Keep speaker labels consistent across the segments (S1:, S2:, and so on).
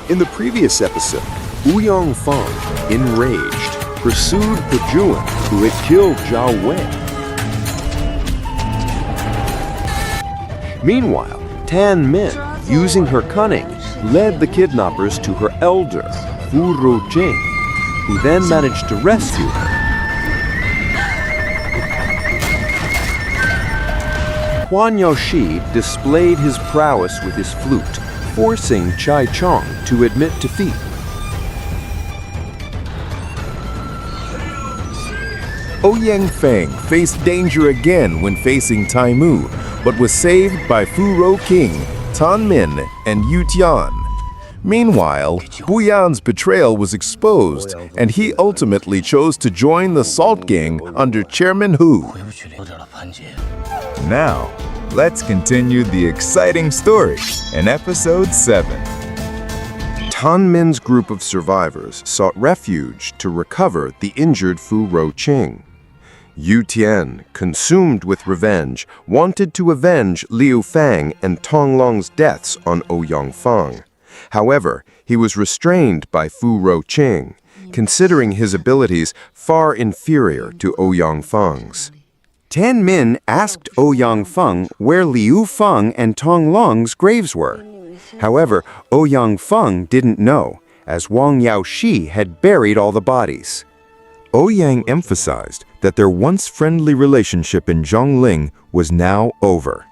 S1: In the previous episode, Ouyang Feng, enraged, pursued the Yuan who had killed Zhou Wei. Meanwhile, Tan Min, using her cunning, led the kidnappers to her elder, Fu Rojing, who then managed to rescue her. Huang Yaoshi displayed his prowess with his flute, forcing Chai Chong to admit defeat.
S2: Ouyang Feng faced danger again when facing Taimu, but was saved by Fu Ro King, Tan Min, and Yu Tian. Meanwhile, Buyan's betrayal was exposed, and he ultimately chose to join the Salt Gang under Chairman Hu.
S3: Now, let's continue the exciting story in Episode 7.
S1: Tan Min's group of survivors sought refuge to recover the injured Fu Roqing. Yu Tian, consumed with revenge, wanted to avenge Liu Fang and Tong Long's deaths on Ouyang Feng. However, he was restrained by Fu Roqing, considering his abilities far inferior to Ouyang Feng's. Tan Min asked Ouyang Feng where Liu Feng and Tong Long's graves were. However, Ouyang Feng didn't know, as Huang Yaoshi had buried all the bodies. Ouyang emphasized that their once friendly relationship in Zhongling was now over.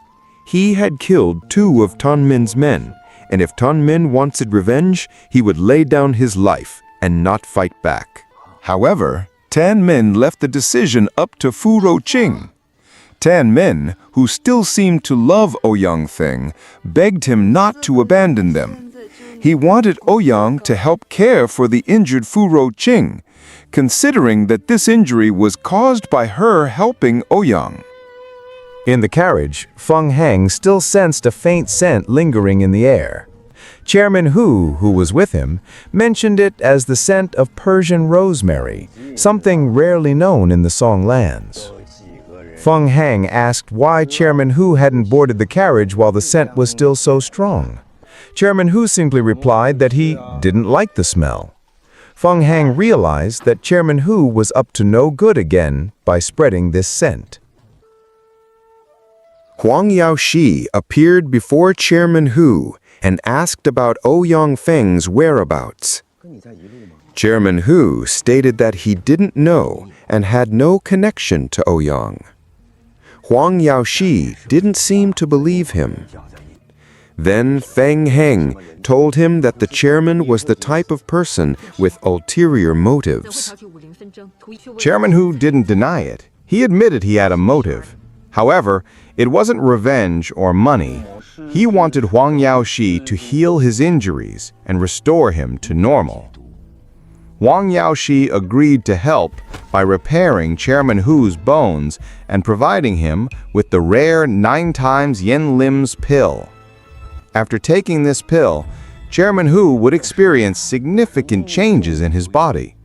S1: He had killed 2 of Tan Min's men, and if Tan Min wanted revenge, he would lay down his life and not fight back.
S2: However, Tan Min left the decision up to Fu Roqing. Tan Min, who still seemed to love Ouyang Feng, begged him not to abandon them. He wanted Ouyang to help care for the injured Fu Roqing, considering that this injury was caused by her helping Ouyang.
S3: In the carriage, Feng Heng still sensed a faint scent lingering in the air. Chairman Hu was with him, mentioned it as the scent of Persian rosemary, something rarely known in the Song lands. Feng Heng asked why Chairman Hu hadn't boarded the carriage while the scent was still so strong. Chairman Hu simply replied that he didn't like the smell. Feng Heng realized that Chairman Hu was up to no good again by spreading this scent.
S1: Huang Yaoshi appeared before Chairman Hu and asked about Ouyang Feng's whereabouts. Chairman Hu stated that he didn't know and had no connection to Ouyang. Huang Yaoshi didn't seem to believe him. Then Feng Heng told him that the chairman was the type of person with ulterior motives.
S2: Chairman Hu didn't deny it. He admitted he had a motive. However, it wasn't revenge or money. He wanted Huang Yaoshi to heal his injuries and restore him to normal. Huang Yaoshi agreed to help by repairing Chairman Hu's bones and providing him with the rare 9 times Yen Lim's pill. After taking this pill, Chairman Hu would experience significant changes in his body.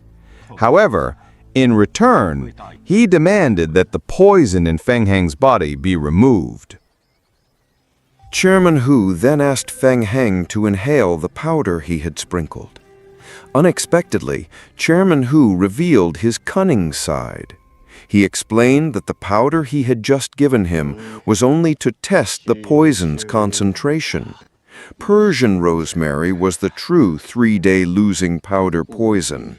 S2: However, in return, he demanded that the poison in Feng Heng's body be removed.
S1: Chairman Hu then asked Feng Heng to inhale the powder he had sprinkled. Unexpectedly, Chairman Hu revealed his cunning side. He explained that the powder he had just given him was only to test the poison's concentration. Persian rosemary was the true 3-day losing powder poison.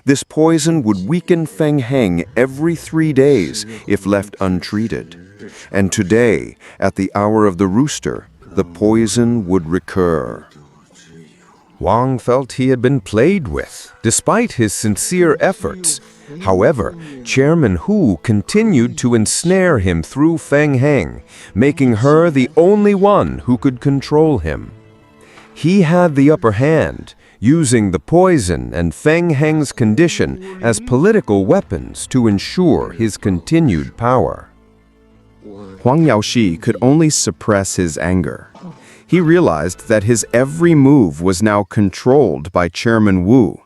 S1: This poison would weaken Feng Heng every 3 days if left untreated. And today, at the hour of the rooster, the poison would recur. Huang felt he had been played with, despite his sincere efforts. However, Chairman Hu continued to ensnare him through Feng Heng, making her the only one who could control him. He had the upper hand, using the poison and Feng Heng's condition as political weapons to ensure his continued power. Huang Yaoshi could only suppress his anger. He realized that his every move was now controlled by Chairman Wu.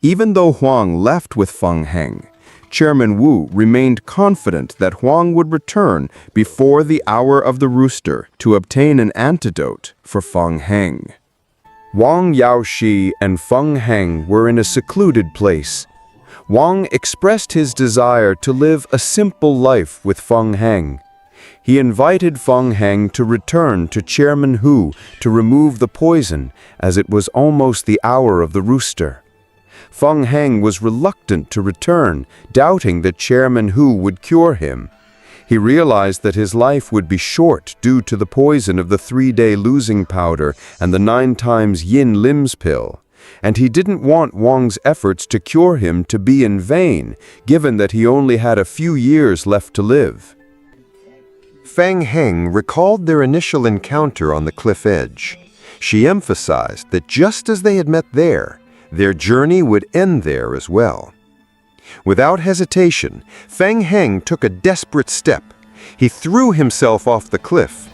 S1: Even though Huang left with Feng Heng, Chairman Wu remained confident that Huang would return before the hour of the rooster to obtain an antidote for Feng Heng. Huang Yaoshi and Feng Heng were in a secluded place. Wang expressed his desire to live a simple life with Feng Heng. He invited Feng Heng to return to Chairman Hu to remove the poison, as it was almost the hour of the rooster. Feng Heng was reluctant to return, doubting that Chairman Hu would cure him. He realized that his life would be short due to the poison of the 3-day losing powder and the 9 times yin limbs pill, and he didn't want Wang's efforts to cure him to be in vain, given that he only had a few years left to live. Feng Heng recalled their initial encounter on the cliff edge. She emphasized that just as they had met there, their journey would end there as well. Without hesitation, Feng Heng took a desperate step. He threw himself off the cliff.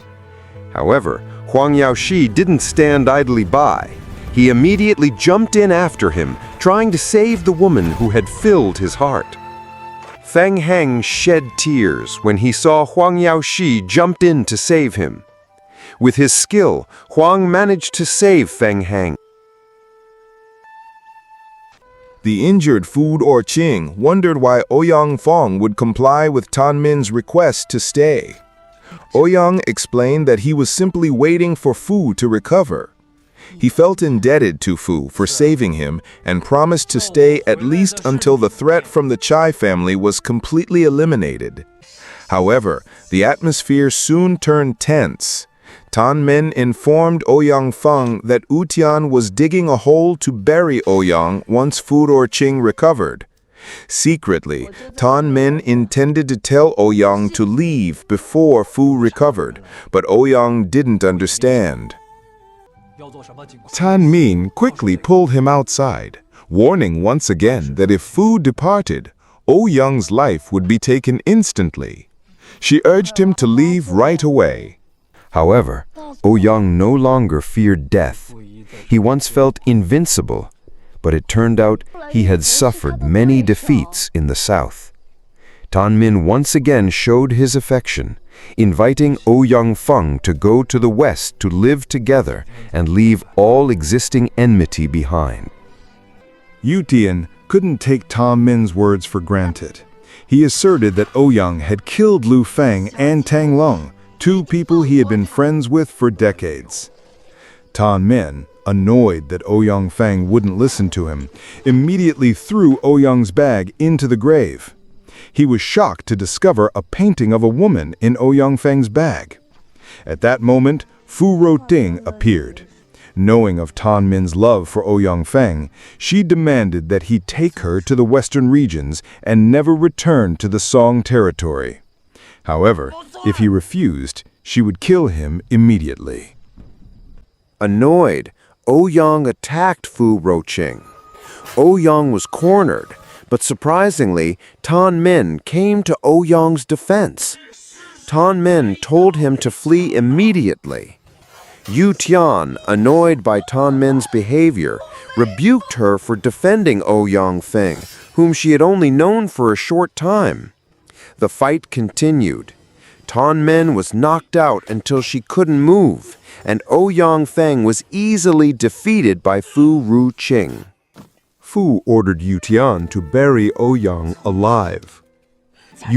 S1: However, Huang Yaoshi didn't stand idly by. He immediately jumped in after him, trying to save the woman who had filled his heart. Feng Heng shed tears when he saw Huang Yaoshi jumped in to save him. With his skill, Huang managed to save Feng Heng.
S2: The injured Fu Orqing wondered why Ouyang Feng would comply with Tan Min's request to stay. Ouyang explained that he was simply waiting for Fu to recover. He felt indebted to Fu for saving him and promised to stay at least until the threat from the Chai family was completely eliminated. However, the atmosphere soon turned tense. Tan Min informed Ouyang Feng that Tian was digging a hole to bury Ouyang once Fu Orqing recovered. Secretly, Tan Min intended to tell Ouyang to leave before Fu recovered, but Ouyang didn't understand. Tan Min quickly pulled him outside, warning once again that if Fu departed, Ouyang's life would be taken instantly. She urged him to leave right away.
S1: However, Ouyang no longer feared death. He once felt invincible, but it turned out he had suffered many defeats in the south. Tan Min once again showed his affection, inviting Ouyang Feng to go to the west to live together and leave all existing enmity behind.
S2: Tian couldn't take Tan Min's words for granted. He asserted that Ouyang had killed Lu Feng and Tang Long, 2 people he had been friends with for decades. Tan Min, annoyed that Ouyang Feng wouldn't listen to him, immediately threw Ouyang's bag into the grave. He was shocked to discover a painting of a woman in Ouyang Feng's bag. At that moment, Fu Roting appeared. Knowing of Tan Min's love for Ouyang Feng, she demanded that he take her to the western regions and never return to the Song territory. However, if he refused, she would kill him immediately.
S1: Annoyed, Ouyang attacked Fu Roqing. Ouyang was cornered, but surprisingly, Tan Min came to Ouyang's defense. Tan Min told him to flee immediately. Tian, annoyed by Tan Min's behavior, rebuked her for defending Ouyang Feng, whom she had only known for a short time. The fight continued. Tan Min was knocked out until she couldn't move, and Ouyang Feng was easily defeated by Fu Ruqing. Fu ordered Tian to bury Ouyang alive.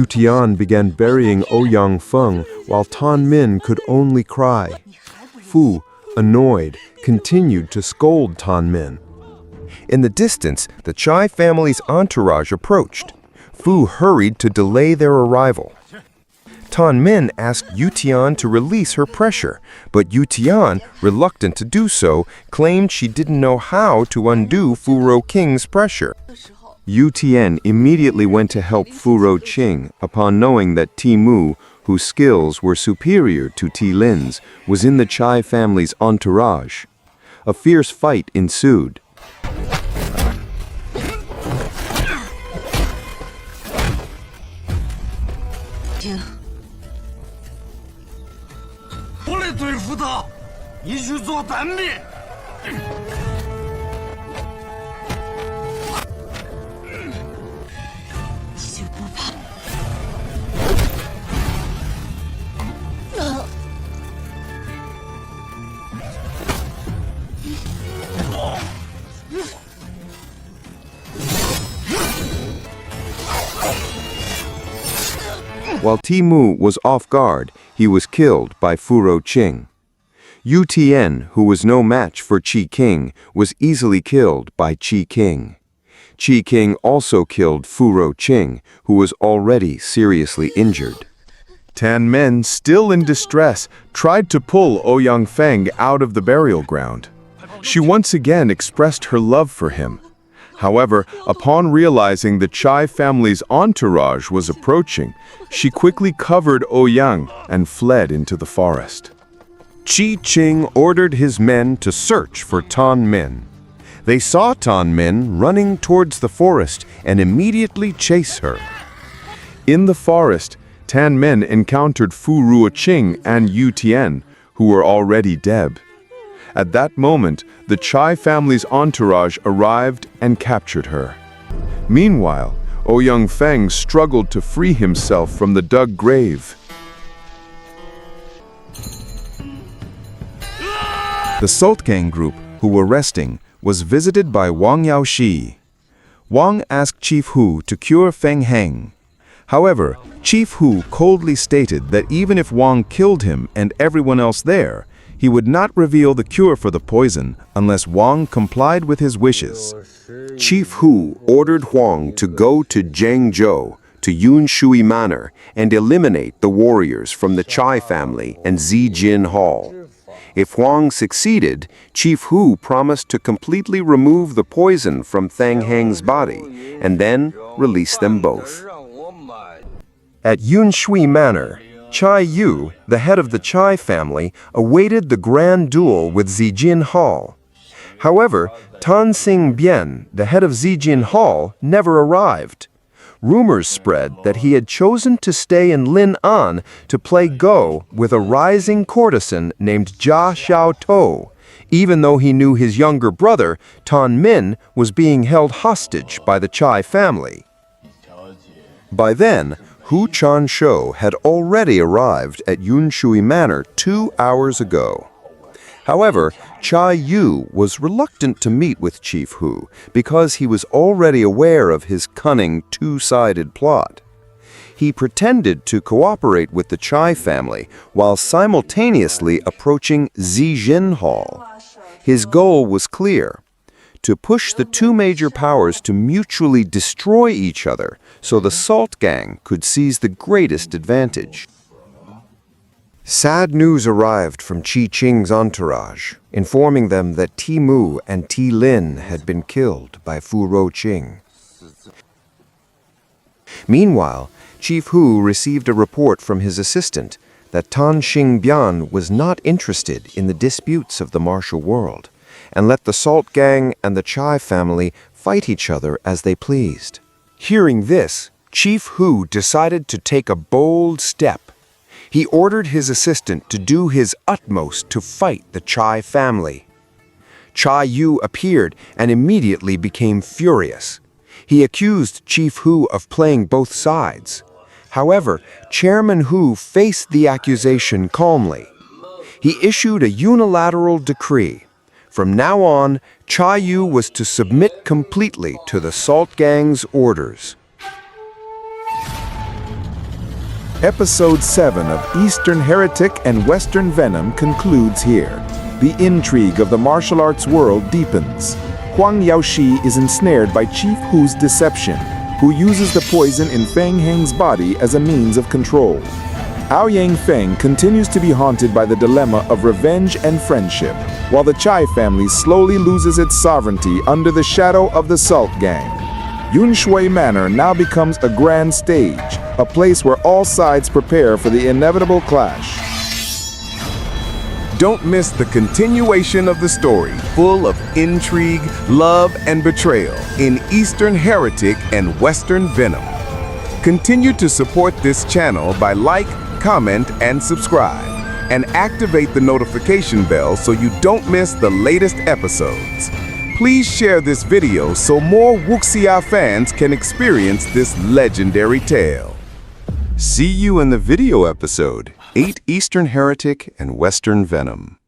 S1: Tian began burying Ouyang Feng while Tan Min could only cry. Fu, annoyed, continued to scold Tan Min. In the distance, the Chai family's entourage approached. Fu hurried to delay their arrival. Tan Min asked Tian to release her pressure, but Tian, reluctant to do so, claimed she didn't know how to undo Fu Roqing's pressure. Tian immediately went to help Fu Roqing upon knowing that Timu, whose skills were superior to Lin's, was in the Chai family's entourage. A fierce fight ensued. While Timu was off guard, he was killed by Furo Qing. Yu Tian, who was no match for Qi King, was easily killed by Qi King. Qi King also killed Furo Qing, who was already seriously injured.
S2: Tan Men, still in distress, tried to pull Ouyang Feng out of the burial ground. She once again expressed her love for him. However, upon realizing the Chai family's entourage was approaching, she quickly covered Ouyang and fled into the forest.
S1: Qi Qing ordered his men to search for Tan Men. They saw Tan Men running towards the forest and immediately chased her.
S2: In the forest, Tan Men encountered Fu Ruoqing and Yu Tian, who were already dead. At that moment, the Chai family's entourage arrived and captured her. Meanwhile, Ouyang Feng struggled to free himself from the dug grave. The Salt Gang group, who were resting, was visited by Huang Yaoshi. Wang asked Chief Hu to cure Feng Heng. However, Chief Hu coldly stated that even if Wang killed him and everyone else there, he would not reveal the cure for the poison unless Wang complied with his wishes.
S1: Chief Hu ordered Huang to go to Zhou, to Yunshui Manor, and eliminate the warriors from the Chai family and Zi Jin Hall. If Huang succeeded, Chief Hu promised to completely remove the poison from Feng Heng's body and then release them both. At Yunshui Manor, Chai Yu, the head of the Chai family, awaited the grand duel with Zi Jin Hall. However, Dan Xing Bian, the head of Zi Jin Hall, never arrived. Rumors spread that he had chosen to stay in Lin'an to play Go with a rising courtesan named Jia Xiaotou, even though he knew his younger brother, Tan Min, was being held hostage by the Chai family. By then, Hu Chansho had already arrived at Yunshui Manor 2 hours ago. However, Chai Yu was reluctant to meet with Chief Hu because he was already aware of his cunning two-sided plot. He pretended to cooperate with the Chai family while simultaneously approaching Zi Jin Hall. His goal was clear: to push the two major powers to mutually destroy each other so the Salt Gang could seize the greatest advantage. Sad news arrived from Qi Qing's entourage, informing them that Timu and Ti Lin had been killed by Fu Ruoqing. Meanwhile, Chief Hu received a report from his assistant that Dan Xing Bian was not interested in the disputes of the martial world, and let the Salt Gang and the Chai family fight each other as they pleased. Hearing this, Chief Hu decided to take a bold step. He ordered his assistant to do his utmost to fight the Chai family. Chai Yu appeared and immediately became furious. He accused Chief Hu of playing both sides. However, Chairman Hu faced the accusation calmly. He issued a unilateral decree. From now on, Chai Yu was to submit completely to the Salt Gang's orders.
S2: Episode 7 of Eastern Heretic and Western Venom concludes here. The intrigue of the martial arts world deepens. Huang Yaoshi is ensnared by Chief Hu's deception, who uses the poison in Feng Heng's body as a means of control. Ouyang Feng continues to be haunted by the dilemma of revenge and friendship, while the Chai family slowly loses its sovereignty under the shadow of the Salt Gang. Yunshui Manor now becomes a grand stage, a place where all sides prepare for the inevitable clash. Don't miss the continuation of the story, full of intrigue, love, and betrayal in Eastern Heretic and Western Venom. Continue to support this channel by like, comment, and subscribe, and activate the notification bell so you don't miss the latest episodes. Please share this video so more Wuxia fans can experience this legendary tale.
S1: See you in the video episode, 8 Eastern Heretic and Western Venom.